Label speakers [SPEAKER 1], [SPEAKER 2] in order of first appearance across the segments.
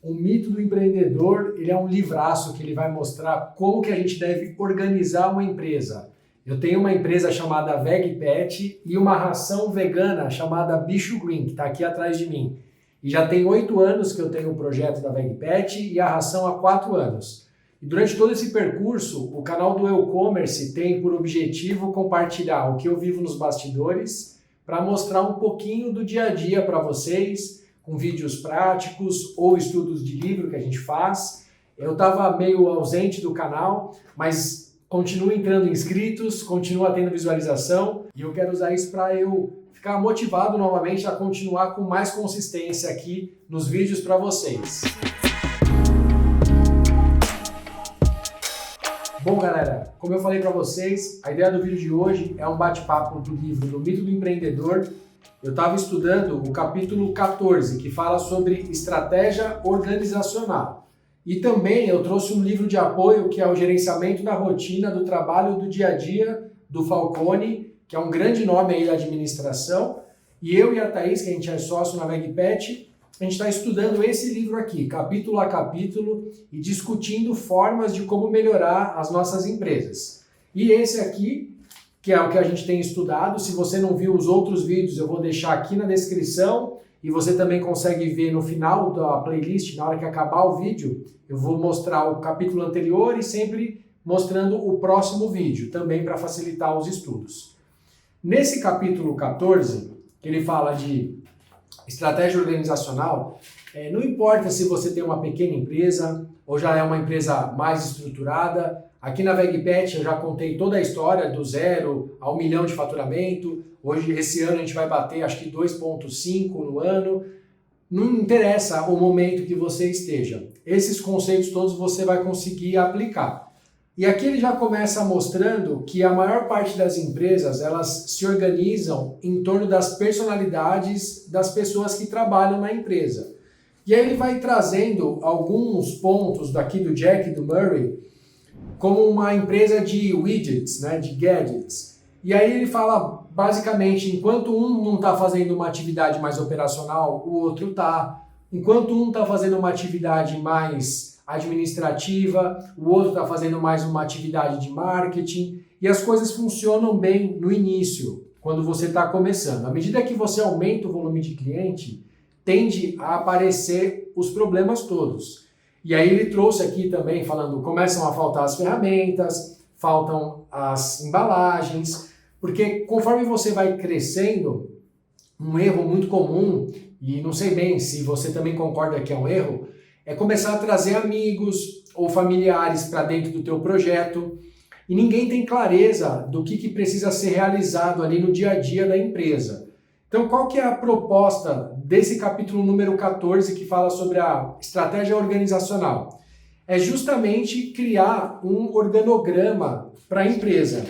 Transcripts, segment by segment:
[SPEAKER 1] O Mito do Empreendedor, ele é um livraço que ele vai mostrar como que a gente deve organizar uma empresa. Eu tenho uma empresa chamada VegPet e uma ração vegana chamada Bicho Green, que está aqui atrás de mim. E já tem 8 anos que eu tenho o projeto da VegPet e a ração há 4 anos. E durante todo esse percurso, o canal do E-Commerce tem por objetivo compartilhar o que eu vivo nos bastidores para mostrar um pouquinho do dia a dia para vocês, com vídeos práticos ou estudos de livro que a gente faz. Eu estava meio ausente do canal, mas continua entrando inscritos, continua tendo visualização e eu quero usar isso para eu ficar motivado novamente a continuar com mais consistência aqui nos vídeos para vocês. Bom, galera, como eu falei para vocês, a ideia do vídeo de hoje é um bate-papo do livro do Mito do Empreendedor. Eu estava estudando o capítulo 14, que fala sobre estratégia organizacional. E também eu trouxe um livro de apoio que é o Gerenciamento da Rotina do Trabalho do Dia a Dia, do Falcone, que é um grande nome aí da administração. E eu e a Thaís, que a gente é sócio na VegPet, a gente está estudando esse livro aqui, capítulo a capítulo, e discutindo formas de como melhorar as nossas empresas. E esse aqui, que é o que a gente tem estudado, se você não viu os outros vídeos, eu vou deixar aqui na descrição, e você também consegue ver no final da playlist, na hora que acabar o vídeo, eu vou mostrar o capítulo anterior e sempre mostrando o próximo vídeo, também para facilitar os estudos. Nesse capítulo 14, que ele fala de estratégia organizacional, não importa se você tem uma pequena empresa ou já é uma empresa mais estruturada. Aqui na VegPet eu já contei toda a história do 0 ao 1 milhão de faturamento. Hoje, esse ano, a gente vai bater acho que 2,5 no ano. Não interessa o momento que você esteja. Esses conceitos todos você vai conseguir aplicar. E aqui ele já começa mostrando que a maior parte das empresas, elas se organizam em torno das personalidades das pessoas que trabalham na empresa. E aí ele vai trazendo alguns pontos daqui do Jack e do Murray como uma empresa de widgets, né, de gadgets. E aí ele fala, basicamente, enquanto um não está fazendo uma atividade mais operacional, o outro está. Enquanto um está fazendo uma atividade mais administrativa, o outro está fazendo mais uma atividade de marketing, e as coisas funcionam bem no início, quando você está começando. À medida que você aumenta o volume de cliente, tende a aparecer os problemas todos. E aí ele trouxe aqui também, falando, começam a faltar as ferramentas, faltam as embalagens, porque conforme você vai crescendo, um erro muito comum, e não sei bem se você também concorda que é um erro, é começar a trazer amigos ou familiares para dentro do teu projeto e ninguém tem clareza do que precisa ser realizado ali no dia a dia da empresa. Então, qual que é a proposta desse capítulo número 14 que fala sobre a estratégia organizacional? É justamente criar um organograma para a empresa.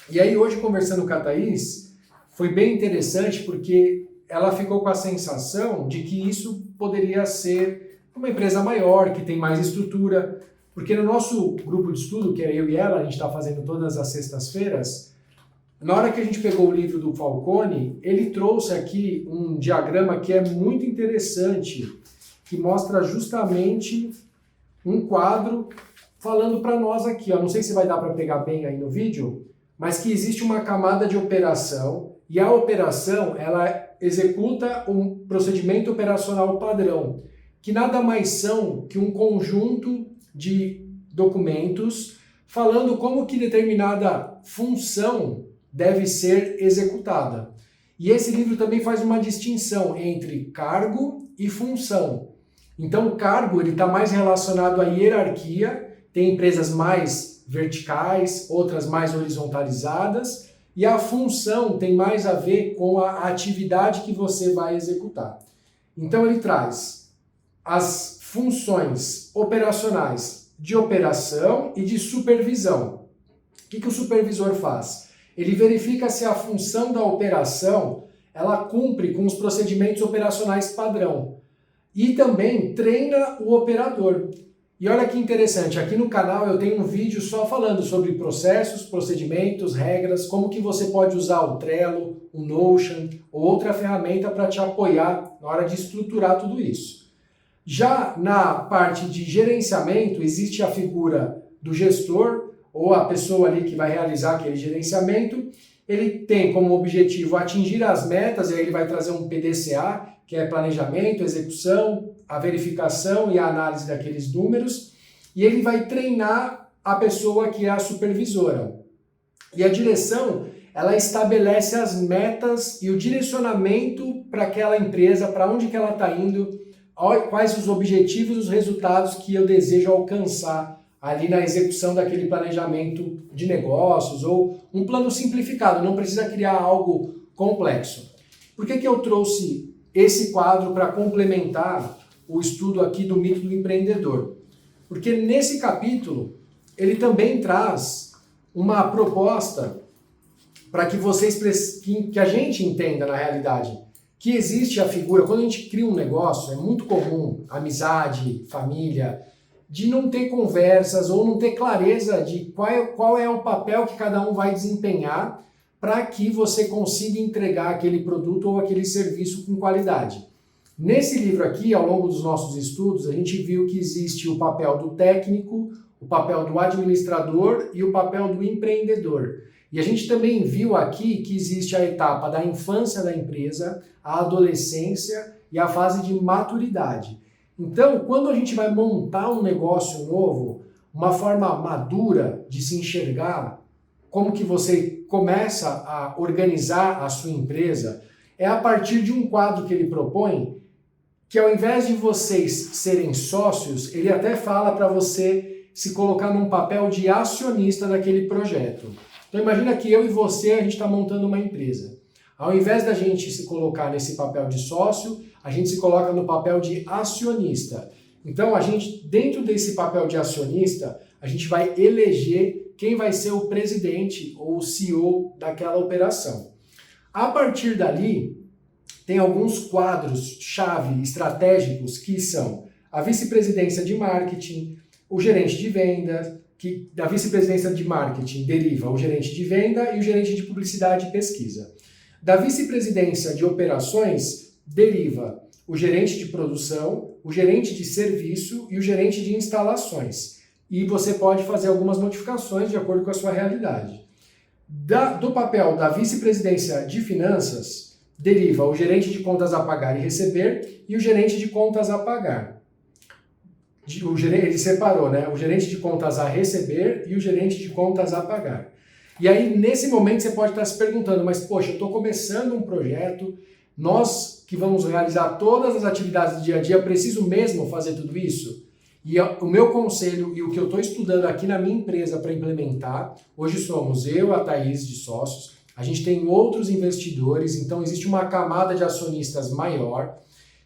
[SPEAKER 1] E aí hoje, conversando com a Thaís, foi bem interessante porque ela ficou com a sensação de que isso poderia ser uma empresa maior, que tem mais estrutura, porque no nosso grupo de estudo, que é eu e ela, a gente está fazendo todas as sextas-feiras, na hora que a gente pegou o livro do Falcone, ele trouxe aqui um diagrama que é muito interessante, que mostra justamente um quadro falando para nós aqui, ó, não sei se vai dar para pegar bem aí no vídeo, mas que existe uma camada de operação, e a operação, ela executa um procedimento operacional padrão, que nada mais são que um conjunto de documentos falando como que determinada função deve ser executada. E esse livro também faz uma distinção entre cargo e função. Então o cargo está mais relacionado à hierarquia, tem empresas mais verticais, outras mais horizontalizadas, e a função tem mais a ver com a atividade que você vai executar. Então ele traz as funções operacionais de operação e de supervisão. O que o supervisor faz? Ele verifica se a função da operação ela cumpre com os procedimentos operacionais padrão e também treina o operador. E olha que interessante, aqui no canal eu tenho um vídeo só falando sobre processos, procedimentos, regras, como que você pode usar o Trello, o Notion ou outra ferramenta para te apoiar na hora de estruturar tudo isso. Já na parte de gerenciamento, existe a figura do gestor, ou a pessoa ali que vai realizar aquele gerenciamento. Ele tem como objetivo atingir as metas, e aí ele vai trazer um PDCA, que é planejamento, execução, a verificação e a análise daqueles números, e ele vai treinar a pessoa que é a supervisora. E a direção, ela estabelece as metas e o direcionamento para aquela empresa, para onde que ela está indo, quais os objetivos e os resultados que eu desejo alcançar ali na execução daquele planejamento de negócios ou um plano simplificado, não precisa criar algo complexo. Por que eu trouxe esse quadro para complementar o estudo aqui do mito do empreendedor? Porque nesse capítulo ele também traz uma proposta para que que a gente entenda na realidade que existe a figura, quando a gente cria um negócio, é muito comum, amizade, família, de não ter conversas ou não ter clareza de qual é o papel que cada um vai desempenhar para que você consiga entregar aquele produto ou aquele serviço com qualidade. Nesse livro aqui, ao longo dos nossos estudos, a gente viu que existe o papel do técnico, o papel do administrador e o papel do empreendedor. E a gente também viu aqui que existe a etapa da infância da empresa, a adolescência e a fase de maturidade. Então, quando a gente vai montar um negócio novo, uma forma madura de se enxergar, como que você começa a organizar a sua empresa, é a partir de um quadro que ele propõe, que ao invés de vocês serem sócios, ele até fala para você se colocar num papel de acionista daquele projeto. Então imagina que eu e você, a gente está montando uma empresa. Ao invés da gente se colocar nesse papel de sócio, a gente se coloca no papel de acionista. Então a gente, dentro desse papel de acionista, a gente vai eleger quem vai ser o presidente ou o CEO daquela operação. A partir dali, tem alguns quadros-chave estratégicos que são a vice-presidência de marketing, o gerente de vendas, que da vice-presidência de marketing deriva o gerente de venda e o gerente de publicidade e pesquisa. Da vice-presidência de operações deriva o gerente de produção, o gerente de serviço e o gerente de instalações. E você pode fazer algumas modificações de acordo com a sua realidade. Do papel da vice-presidência de finanças deriva o gerente de contas a pagar e receber e o gerente de contas a pagar. Ele separou, né? O gerente de contas a receber e o gerente de contas a pagar. E aí, nesse momento, você pode estar se perguntando, mas, poxa, eu estou começando um projeto, nós que vamos realizar todas as atividades do dia a dia, preciso mesmo fazer tudo isso? E o meu conselho e o que eu estou estudando aqui na minha empresa para implementar, hoje somos eu, a Thaís, de sócios, a gente tem outros investidores, então existe uma camada de acionistas maior.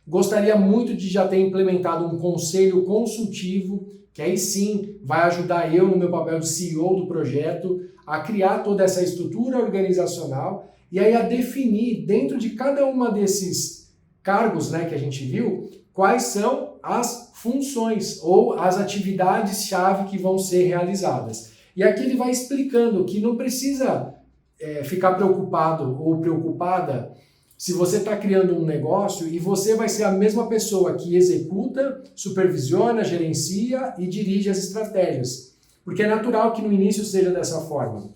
[SPEAKER 1] Gostaria muito de já ter implementado um conselho consultivo, que aí sim vai ajudar eu no meu papel de CEO do projeto a criar toda essa estrutura organizacional e aí a definir dentro de cada uma desses cargos, né, que a gente viu, quais são as funções ou as atividades-chave que vão ser realizadas. E aqui ele vai explicando que não precisa ficar preocupado ou preocupada se você está criando um negócio e você vai ser a mesma pessoa que executa, supervisiona, gerencia e dirige as estratégias. Porque é natural que no início seja dessa forma.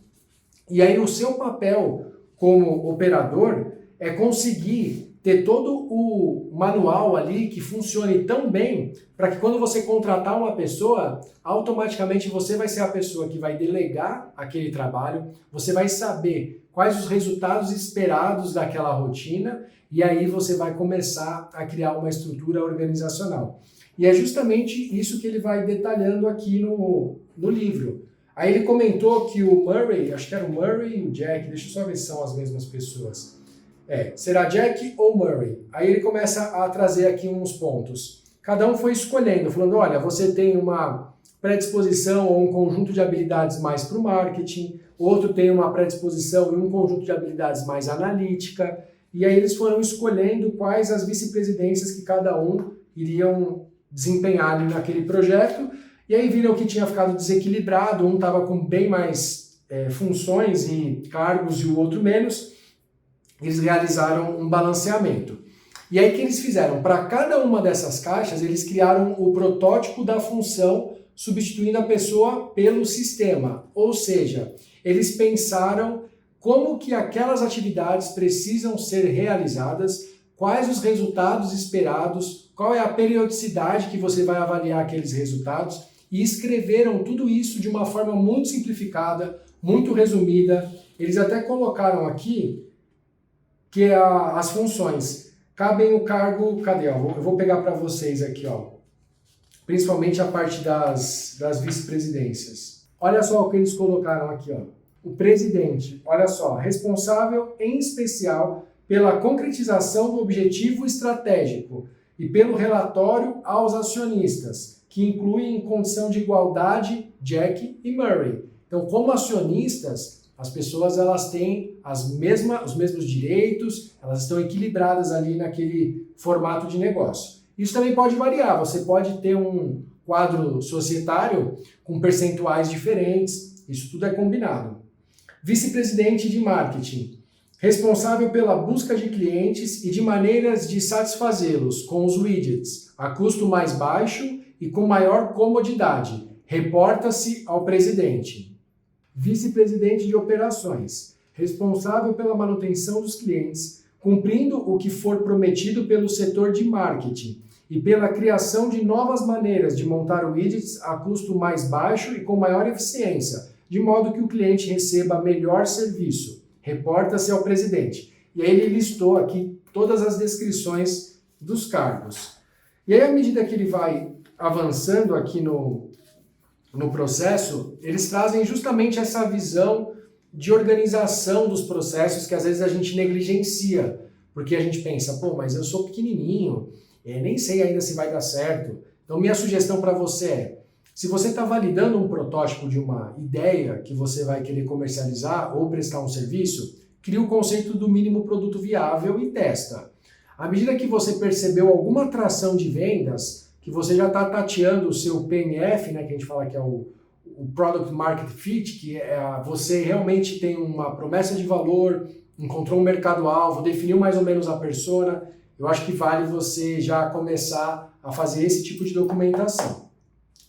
[SPEAKER 1] E aí o seu papel como operador é conseguir ter todo o manual ali que funcione tão bem para que quando você contratar uma pessoa, automaticamente você vai ser a pessoa que vai delegar aquele trabalho, você vai saber quais os resultados esperados daquela rotina e aí você vai começar a criar uma estrutura organizacional. E é justamente isso que ele vai detalhando aqui no livro. Aí ele comentou que o Murray, acho que era o Murray e o Jack, deixa eu só ver se são as mesmas pessoas. Será Jack ou Murray? Aí ele começa a trazer aqui uns pontos. Cada um foi escolhendo, falando, olha, você tem uma predisposição ou um conjunto de habilidades mais para o marketing, outro tem uma predisposição e um conjunto de habilidades mais analítica, e aí eles foram escolhendo quais as vice-presidências que cada um iriam desempenhar ali naquele projeto, e aí viram que tinha ficado desequilibrado, um estava com bem mais funções e cargos e o outro menos, eles realizaram um balanceamento. E aí o que eles fizeram? Para cada uma dessas caixas, eles criaram o protótipo da função, substituindo a pessoa pelo sistema. Ou seja, eles pensaram como que aquelas atividades precisam ser realizadas, quais os resultados esperados, qual é a periodicidade que você vai avaliar aqueles resultados, e escreveram tudo isso de uma forma muito simplificada, muito resumida. Eles até colocaram aqui que as funções cabem o cargo, cadê? Eu vou pegar para vocês aqui, principalmente a parte das vice-presidências. Olha só o que eles colocaram aqui, O presidente, olha só, responsável em especial pela concretização do objetivo estratégico e pelo relatório aos acionistas, que incluem em condição de igualdade Jack e Murray. Então, como acionistas, as pessoas elas têm os mesmos direitos, elas estão equilibradas ali naquele formato de negócio. Isso também pode variar, você pode ter um quadro societário com percentuais diferentes, isso tudo é combinado. Vice-presidente de marketing, responsável pela busca de clientes e de maneiras de satisfazê-los com os widgets, a custo mais baixo e com maior comodidade. Reporta-se ao presidente. Vice-presidente de operações, responsável pela manutenção dos clientes, cumprindo o que for prometido pelo setor de marketing e pela criação de novas maneiras de montar widgets a custo mais baixo e com maior eficiência, de modo que o cliente receba melhor serviço. Reporta-se ao presidente. E aí ele listou aqui todas as descrições dos cargos. E aí, à medida que ele vai avançando aqui no processo, eles trazem justamente essa visão de organização dos processos que às vezes a gente negligencia, porque a gente pensa, mas eu sou pequenininho, nem sei ainda se vai dar certo. Então minha sugestão para você é, se você está validando um protótipo de uma ideia que você vai querer comercializar ou prestar um serviço, cria o conceito do mínimo produto viável e testa. À medida que você percebeu alguma atração de vendas, que você já está tateando o seu PMF, né, que a gente fala que é o Product Market Fit, que é você realmente tem uma promessa de valor, encontrou um mercado-alvo, definiu mais ou menos a persona, eu acho que vale você já começar a fazer esse tipo de documentação.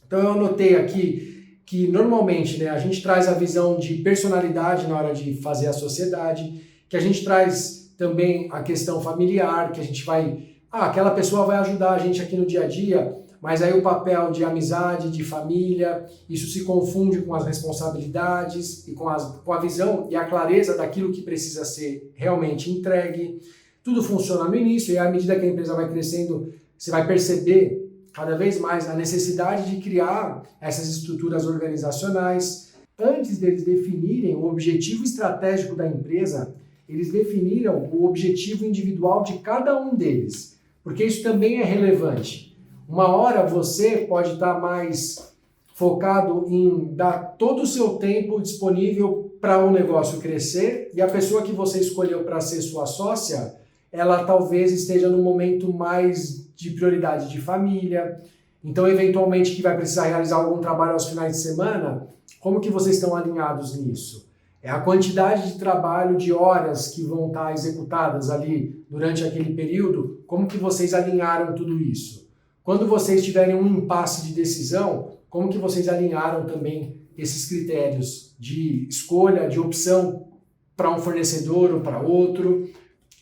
[SPEAKER 1] Então eu anotei aqui que normalmente a gente traz a visão de personalidade na hora de fazer a sociedade, que a gente traz também a questão familiar, que a gente vai... aquela pessoa vai ajudar a gente aqui no dia a dia, mas aí o papel de amizade, de família, isso se confunde com as responsabilidades e com a visão e a clareza daquilo que precisa ser realmente entregue. Tudo funciona no início e à medida que a empresa vai crescendo, você vai perceber cada vez mais a necessidade de criar essas estruturas organizacionais. Antes deles definirem o objetivo estratégico da empresa, eles definiram o objetivo individual de cada um deles, porque isso também é relevante. Uma hora você pode estar mais focado em dar todo o seu tempo disponível para o negócio crescer e a pessoa que você escolheu para ser sua sócia, ela talvez esteja no momento mais de prioridade de família. Então, eventualmente, que vai precisar realizar algum trabalho aos finais de semana, como que vocês estão alinhados nisso? É a quantidade de trabalho, de horas que vão estar executadas ali durante aquele período, como que vocês alinharam tudo isso? Quando vocês tiverem um impasse de decisão, como que vocês alinharam também esses critérios de escolha, de opção para um fornecedor ou para outro,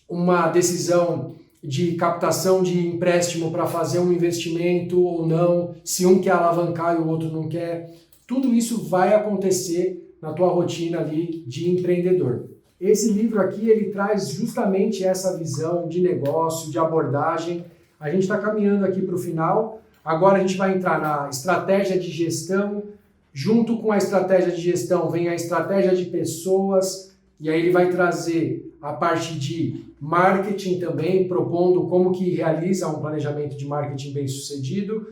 [SPEAKER 1] uma decisão de captação de empréstimo para fazer um investimento ou não, se um quer alavancar e o outro não quer. Tudo isso vai acontecer na tua rotina ali de empreendedor. Esse livro aqui, ele traz justamente essa visão de negócio, de abordagem. A gente está caminhando aqui para o final. Agora a gente vai entrar na estratégia de gestão. Junto com a estratégia de gestão vem a estratégia de pessoas. E aí ele vai trazer a parte de marketing também, propondo como que realiza um planejamento de marketing bem sucedido.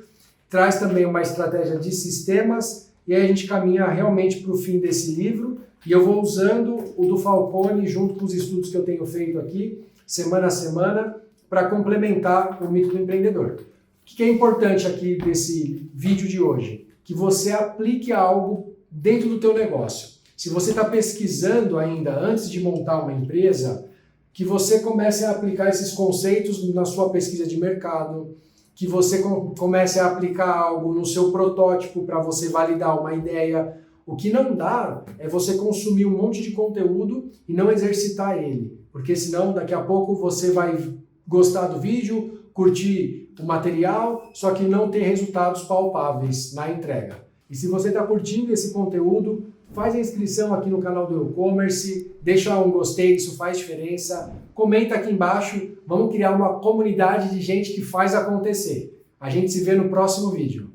[SPEAKER 1] Traz também uma estratégia de sistemas. E aí a gente caminha realmente para o fim desse livro. E eu vou usando o do Falcone junto com os estudos que eu tenho feito aqui, semana a semana, para complementar o mito do empreendedor. O que é importante aqui desse vídeo de hoje? Que você aplique algo dentro do teu negócio. Se você está pesquisando ainda antes de montar uma empresa, que você comece a aplicar esses conceitos na sua pesquisa de mercado, que você comece a aplicar algo no seu protótipo para você validar uma ideia. O que não dá é você consumir um monte de conteúdo e não exercitar ele, porque senão daqui a pouco você vai gostar do vídeo, curtir o material, só que não ter resultados palpáveis na entrega. E se você está curtindo esse conteúdo, faz a inscrição aqui no canal do E-Commerce, deixa um gostei, isso faz diferença. Comenta aqui embaixo, vamos criar uma comunidade de gente que faz acontecer. A gente se vê no próximo vídeo.